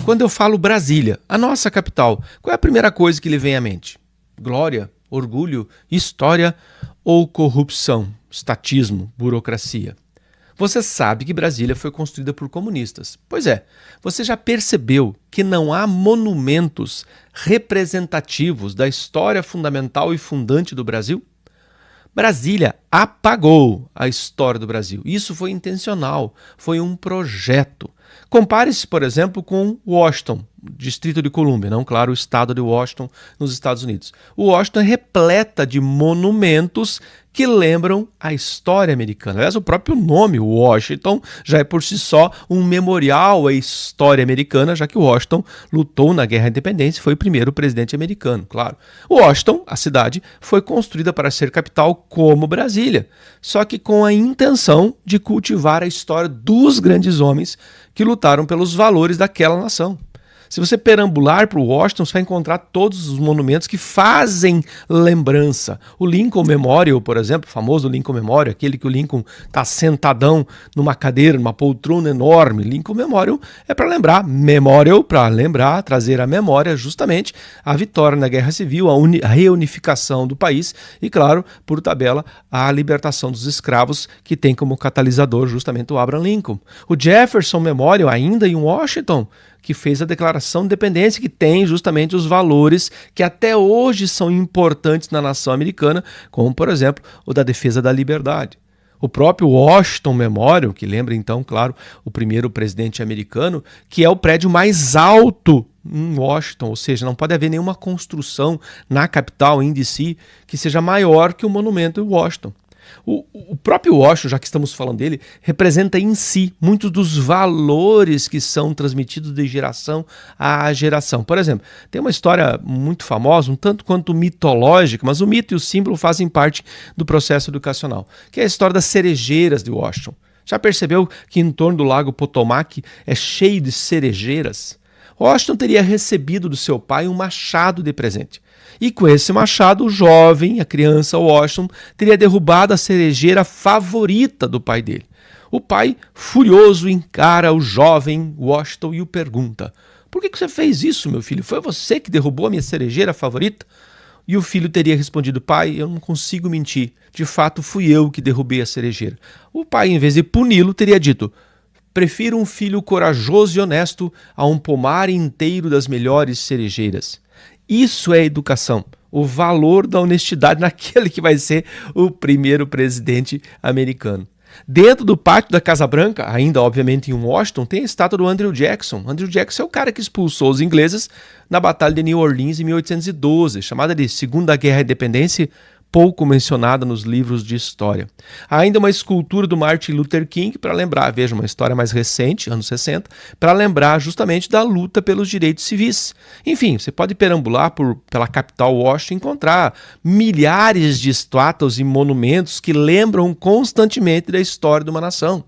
Quando eu falo Brasília, a nossa capital, qual é a primeira coisa que lhe vem à mente? Glória, orgulho, história ou corrupção, estatismo, burocracia? Você sabe que Brasília foi construída por comunistas. Pois é, você já percebeu que não há monumentos representativos da história fundamental e fundante do Brasil? Brasília apagou a história do Brasil. Isso foi intencional, foi um projeto. Compare-se, por exemplo, com Washington, Distrito de Colômbia, não, claro, o estado de Washington, nos Estados Unidos. O Washington é repleta de monumentos que lembram a história americana. Aliás, o próprio nome, Washington, já é por si só um memorial à história americana, já que Washington lutou na Guerra da Independência e foi o primeiro presidente americano, claro. Washington, a cidade, foi construída para ser capital como Brasília, só que com a intenção de cultivar a história dos grandes homens que lutaram pelos valores daquela nação. Se você perambular para o Washington, você vai encontrar todos os monumentos que fazem lembrança. O Lincoln Memorial, por exemplo, o famoso Lincoln Memorial, aquele que o Lincoln está sentadão numa cadeira, numa poltrona enorme. Lincoln Memorial é para lembrar, Memorial para lembrar, trazer à memória justamente a vitória na Guerra Civil, a reunificação do país e, claro, por tabela, a libertação dos escravos, que tem como catalisador justamente o Abraham Lincoln. O Jefferson Memorial, ainda em Washington, que fez a Declaração de Independência, que tem justamente os valores que até hoje são importantes na nação americana, como, por exemplo, o da defesa da liberdade. O próprio Washington Memorial, que lembra então, claro, o primeiro presidente americano, que é o prédio mais alto em Washington, ou seja, não pode haver nenhuma construção na capital, em DC, que seja maior que o monumento em Washington. O próprio Washington, já que estamos falando dele, representa em si muitos dos valores que são transmitidos de geração a geração. Por exemplo, tem uma história muito famosa, um tanto quanto mitológica, mas o mito e o símbolo fazem parte do processo educacional, que é a história das cerejeiras de Washington. Já percebeu que em torno do lago Potomac é cheio de cerejeiras? Washington teria recebido do seu pai um machado de presente. E com esse machado, o jovem, a criança Washington, teria derrubado a cerejeira favorita do pai dele. O pai, furioso, encara o jovem Washington e o pergunta: "Por que você fez isso, meu filho? Foi você que derrubou a minha cerejeira favorita?" E o filho teria respondido: "Pai, eu não consigo mentir. De fato, fui eu que derrubei a cerejeira." O pai, em vez de puni-lo, teria dito: "Prefiro um filho corajoso e honesto a um pomar inteiro das melhores cerejeiras." Isso é educação, o valor da honestidade naquele que vai ser o primeiro presidente americano. Dentro do pátio da Casa Branca, ainda obviamente em Washington, tem a estátua do Andrew Jackson. Andrew Jackson é o cara que expulsou os ingleses na Batalha de New Orleans em 1812, chamada de Segunda Guerra da Independência, pouco mencionada nos livros de história. Há ainda uma escultura do Martin Luther King para lembrar, veja, uma história mais recente, anos 60, para lembrar justamente da luta pelos direitos civis. Enfim, você pode perambular pela capital Washington e encontrar milhares de estátuas e monumentos que lembram constantemente da história de uma nação.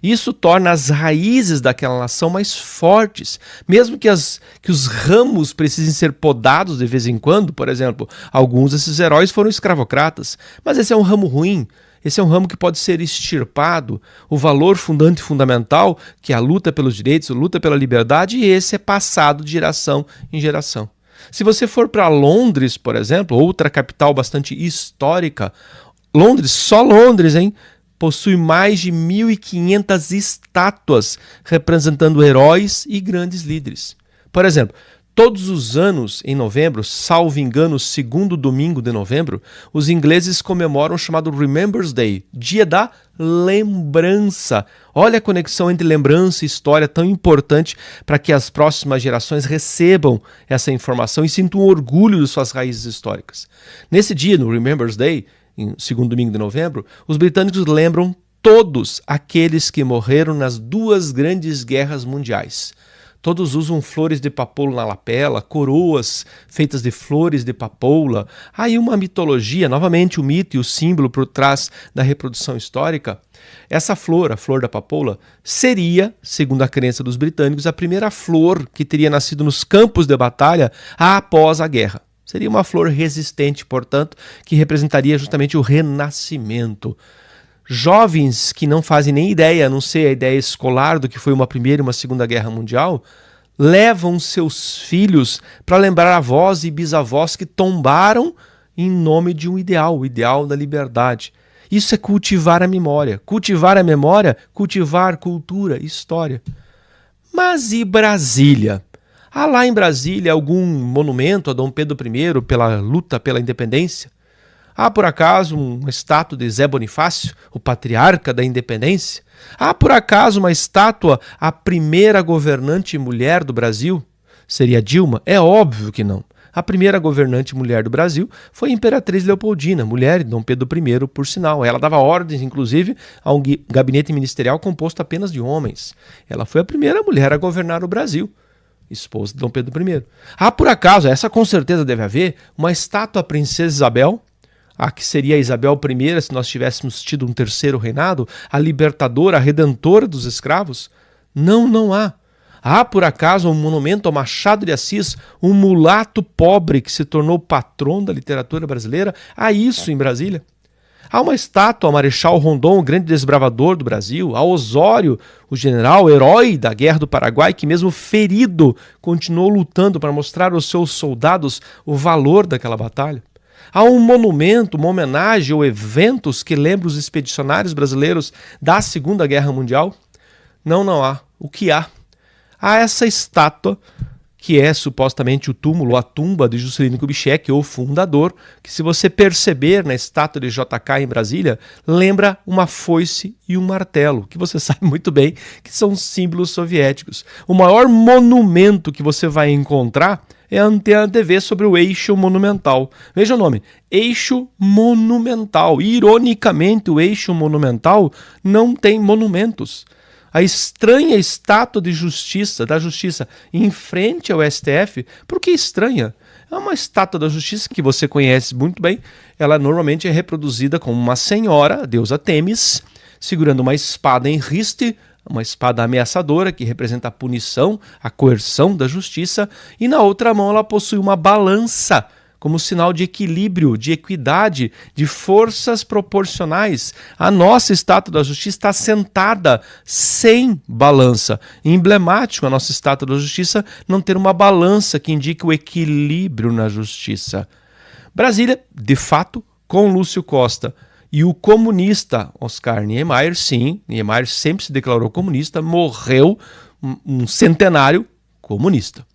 Isso torna as raízes daquela nação mais fortes, mesmo que os ramos precisem ser podados de vez em quando. Por exemplo, alguns desses heróis foram escravocratas, mas esse é um ramo ruim, esse é um ramo que pode ser extirpado. O valor fundante e fundamental, que é a luta pelos direitos, a luta pela liberdade, e esse é passado de geração em geração. Se você for para Londres, por exemplo, outra capital bastante histórica, Londres, só Londres, hein? Possui mais de 1.500 estátuas representando heróis e grandes líderes. Por exemplo, todos os anos, em novembro, salvo engano, segundo domingo de novembro, os ingleses comemoram o chamado Remembrance Day, Dia da Lembrança. Olha a conexão entre lembrança e história tão importante para que as próximas gerações recebam essa informação e sintam orgulho de suas raízes históricas. Nesse dia, no Remembrance Day, em segundo domingo de novembro, os britânicos lembram todos aqueles que morreram nas duas grandes guerras mundiais. Todos usam flores de papoula na lapela, coroas feitas de flores de papoula. Há aí uma mitologia, novamente o mito e o símbolo por trás da reprodução histórica. Essa flor, a flor da papoula, seria, segundo a crença dos britânicos, a primeira flor que teria nascido nos campos de batalha após a guerra. Seria uma flor resistente, portanto, que representaria justamente o renascimento. Jovens que não fazem nem ideia, a não ser a ideia escolar do que foi uma Primeira e uma Segunda Guerra Mundial, levam seus filhos para lembrar avós e bisavós que tombaram em nome de um ideal, o ideal da liberdade. Isso é cultivar a memória. Cultivar a memória, cultivar cultura, história. Mas e Brasília? Há lá em Brasília algum monumento a Dom Pedro I pela luta pela independência? Há por acaso uma estátua de Zé Bonifácio, o patriarca da independência? Há por acaso uma estátua à primeira governante mulher do Brasil? Seria Dilma? É óbvio que não. A primeira governante mulher do Brasil foi a Imperatriz Leopoldina, mulher de Dom Pedro I, por sinal. Ela dava ordens, inclusive, a um gabinete ministerial composto apenas de homens. Ela foi a primeira mulher a governar o Brasil, esposa de Dom Pedro I. Há, por acaso, essa com certeza deve haver, uma estátua à Princesa Isabel, a que seria Isabel I se nós tivéssemos tido um terceiro reinado, a libertadora, a redentora dos escravos? Não, não há. Há, por acaso, um monumento ao Machado de Assis, um mulato pobre que se tornou patrono da literatura brasileira? Há isso em Brasília? Há uma estátua ao Marechal Rondon, o grande desbravador do Brasil, a Osório, o general herói da Guerra do Paraguai, que mesmo ferido continuou lutando para mostrar aos seus soldados o valor daquela batalha. Há um monumento, uma homenagem ou eventos que lembram os expedicionários brasileiros da Segunda Guerra Mundial? Não, não há. O que há? Há essa estátua, que é supostamente o túmulo, a tumba de Juscelino Kubitschek, o fundador, que se você perceber na estátua de JK em Brasília, lembra uma foice e um martelo, que você sabe muito bem que são símbolos soviéticos. O maior monumento que você vai encontrar é a Antena TV sobre o Eixo Monumental. Veja o nome, Eixo Monumental. Ironicamente, o Eixo Monumental não tem monumentos. A estranha estátua da justiça em frente ao STF, por que estranha? É uma estátua da justiça que você conhece muito bem. Ela normalmente é reproduzida como uma senhora, a deusa Têmis, segurando uma espada em riste, uma espada ameaçadora que representa a punição, a coerção da justiça, e na outra mão ela possui uma balança, como sinal de equilíbrio, de equidade, de forças proporcionais. A nossa estátua da justiça está sentada sem balança. Emblemático a nossa estátua da justiça não ter uma balança que indique o equilíbrio na justiça. Brasília, de fato, com Lúcio Costa e o comunista Oscar Niemeyer, sim, Niemeyer sempre se declarou comunista, morreu um centenário comunista.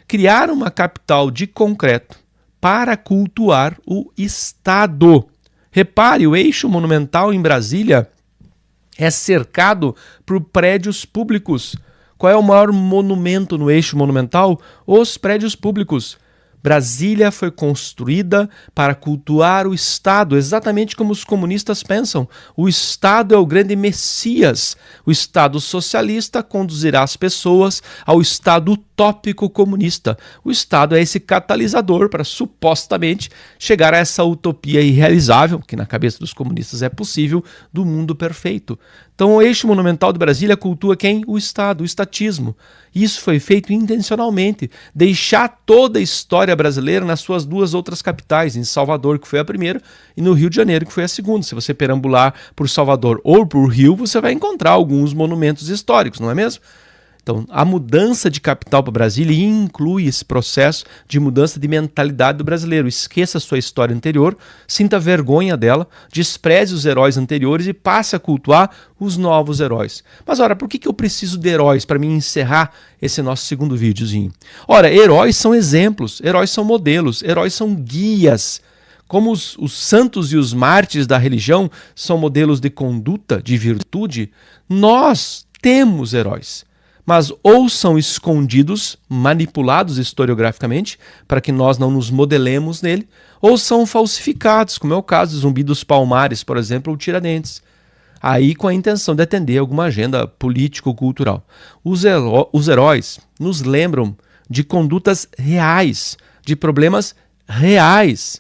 Criaram uma capital de concreto para cultuar o Estado. Repare, o Eixo Monumental em Brasília é cercado por prédios públicos. Qual é o maior monumento no Eixo Monumental? Os prédios públicos. Brasília foi construída para cultuar o Estado, exatamente como os comunistas pensam. O Estado é o grande Messias. O Estado socialista conduzirá as pessoas ao Estado utópico comunista. O Estado é esse catalisador para supostamente chegar a essa utopia irrealizável, que na cabeça dos comunistas é possível, do mundo perfeito. Então o Eixo Monumental de Brasília cultua quem? O Estado, o estatismo. Isso foi feito intencionalmente, deixar toda a história brasileira nas suas duas outras capitais, em Salvador, que foi a primeira, e no Rio de Janeiro, que foi a segunda. Se você perambular por Salvador ou por Rio, você vai encontrar alguns monumentos históricos, não é mesmo? Então, a mudança de capital para Brasília inclui esse processo de mudança de mentalidade do brasileiro. Esqueça a sua história anterior, sinta vergonha dela, despreze os heróis anteriores e passe a cultuar os novos heróis. Mas, ora, por que eu preciso de heróis para me encerrar esse nosso segundo videozinho? Ora, heróis são exemplos, heróis são modelos, heróis são guias. Como os santos e os mártires da religião são modelos de conduta, de virtude, nós temos heróis. Mas ou são escondidos, manipulados historiograficamente, para que nós não nos modelemos nele, ou são falsificados, como é o caso do Zumbi dos Palmares, por exemplo, ou Tiradentes. Aí com a intenção de atender alguma agenda político-cultural. Os heróis nos lembram de condutas reais, de problemas reais.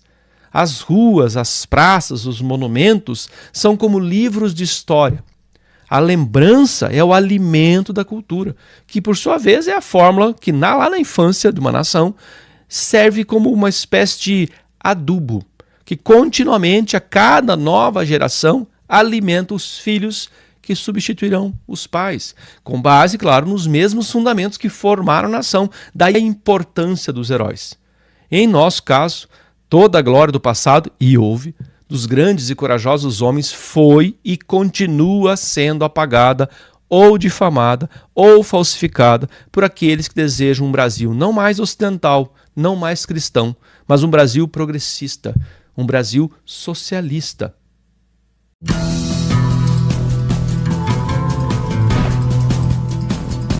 As ruas, as praças, os monumentos são como livros de história. A lembrança é o alimento da cultura, que por sua vez é a fórmula que lá na infância de uma nação serve como uma espécie de adubo, que continuamente, a cada nova geração, alimenta os filhos que substituirão os pais, com base, claro, nos mesmos fundamentos que formaram a nação. Daí a importância dos heróis. Em nosso caso, toda a glória do passado, e houve, dos grandes e corajosos homens, foi e continua sendo apagada ou difamada ou falsificada por aqueles que desejam um Brasil não mais ocidental, não mais cristão, mas um Brasil progressista, um Brasil socialista.